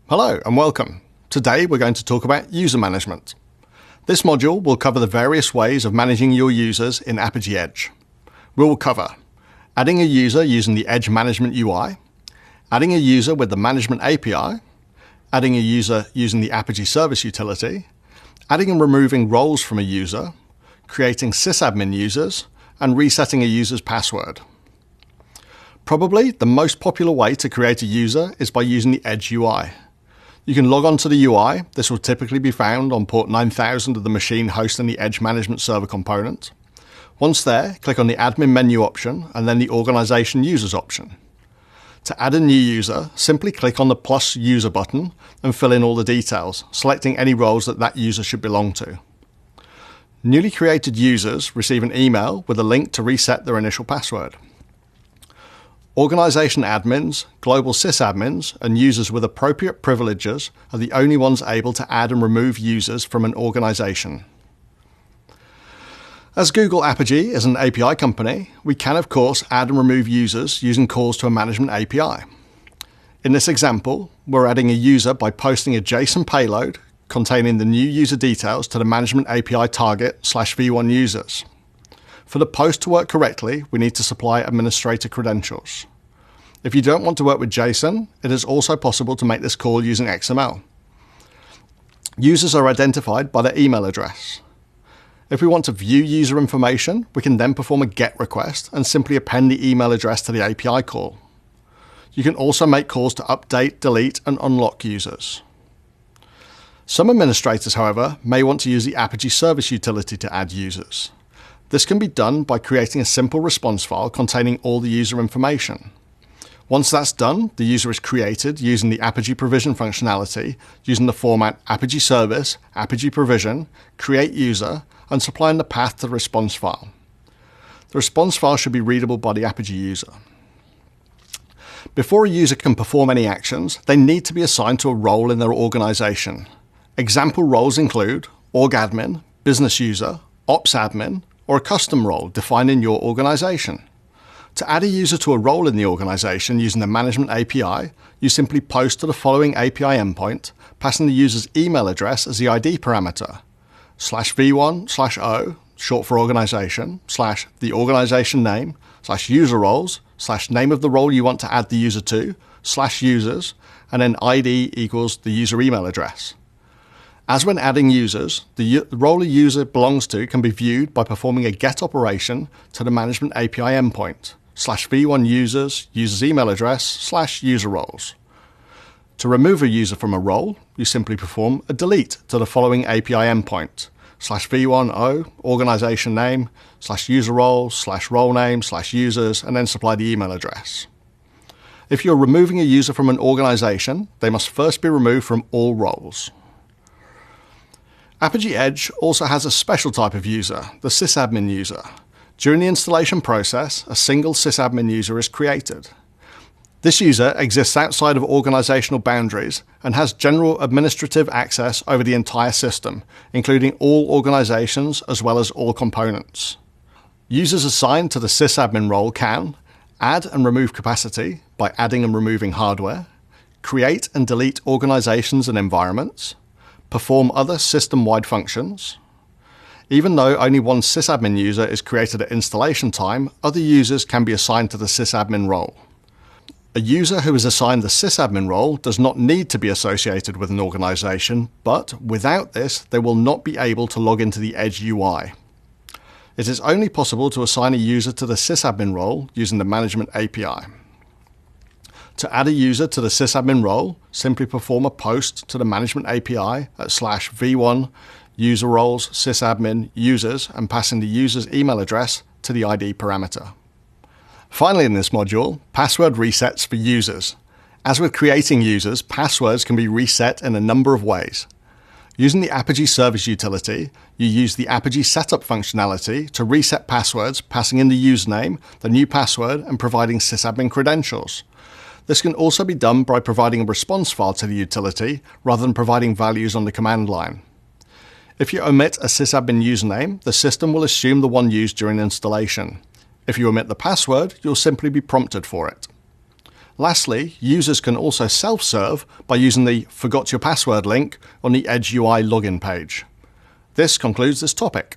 Hello and welcome. Today we're going to talk about user management. This module will cover the various ways of managing your users in Apigee Edge. We will cover adding a user using the Edge Management UI, adding a user with the Management API, adding a user using the Apigee Service Utility, adding and removing roles from a user, creating sysadmin users, and resetting a user's password. Probably the most popular way to create a user is by using the Edge UI. You can log on to the UI. This will typically be found on port 9000 of the machine hosting the Edge Management Server component. Once there, click on the Admin menu option and then the Organization Users option. To add a new user, simply click on the plus user button and fill in all the details, selecting any roles that user should belong to. Newly created users receive an email with a link to reset their initial password. Organization admins, global sysadmins, and users with appropriate privileges are the only ones able to add and remove users from an organization. As Google Apigee is an API company, we can of course add and remove users using calls to a management API. In this example, we're adding a user by posting a JSON payload containing the new user details to the management API target /v1 users. For the post to work correctly, we need to supply administrator credentials. If you don't want to work with JSON, it is also possible to make this call using XML. Users are identified by their email address. If we want to view user information, we can then perform a GET request and simply append the email address to the API call. You can also make calls to update, delete, and unlock users. Some administrators, however, may want to use the Apigee Service Utility to add users. This can be done by creating a simple response file containing all the user information. Once that's done, the user is created using the Apigee Provision functionality using the format Apigee Service, Apigee Provision, Create User, and supplying the path to the response file. The response file should be readable by the Apigee user. Before a user can perform any actions, they need to be assigned to a role in their organization. Example roles include Org Admin, Business User, Ops Admin, or a custom role defined in your organization. To add a user to a role in the organization using the Management API, you simply post to the following API endpoint, passing the user's email address as the ID parameter, /v1/o, short for organization, /the organization name, /user roles, /name of the role you want to add the user to, /users, and then ID equals the user email address. As when adding users, the role a user belongs to can be viewed by performing a GET operation to the Management API endpoint, /v1 user's email address, /user roles. To remove a user from a role, you simply perform a delete to the following API endpoint, /v1o, organization name, /user roles, /role name, /users, and then supply the email address. If you're removing a user from an organization, they must first be removed from all roles. Apigee Edge also has a special type of user, the sysadmin user. During the installation process, a single sysadmin user is created. This user exists outside of organizational boundaries and has general administrative access over the entire system, including all organizations as well as all components. Users assigned to the sysadmin role can add and remove capacity by adding and removing hardware, create and delete organizations and environments, perform other system-wide functions. Even though only one sysadmin user is created at installation time, other users can be assigned to the sysadmin role. A user who is assigned the sysadmin role does not need to be associated with an organization, but without this, they will not be able to log into the Edge UI. It is only possible to assign a user to the sysadmin role using the Management API. To add a user to the sysadmin role, simply perform a post to the Management API at /v1 user roles sysadmin users and passing the user's email address to the ID parameter. Finally in this module, password resets for users. As with creating users, passwords can be reset in a number of ways. Using the Apigee Service Utility, you use the Apigee Setup functionality to reset passwords, passing in the username, the new password, and providing sysadmin credentials. This can also be done by providing a response file to the utility rather than providing values on the command line. If you omit a sysadmin username, the system will assume the one used during installation. If you omit the password, you'll simply be prompted for it. Lastly, users can also self-serve by using the Forgot Your Password link on the Edge UI login page. This concludes this topic.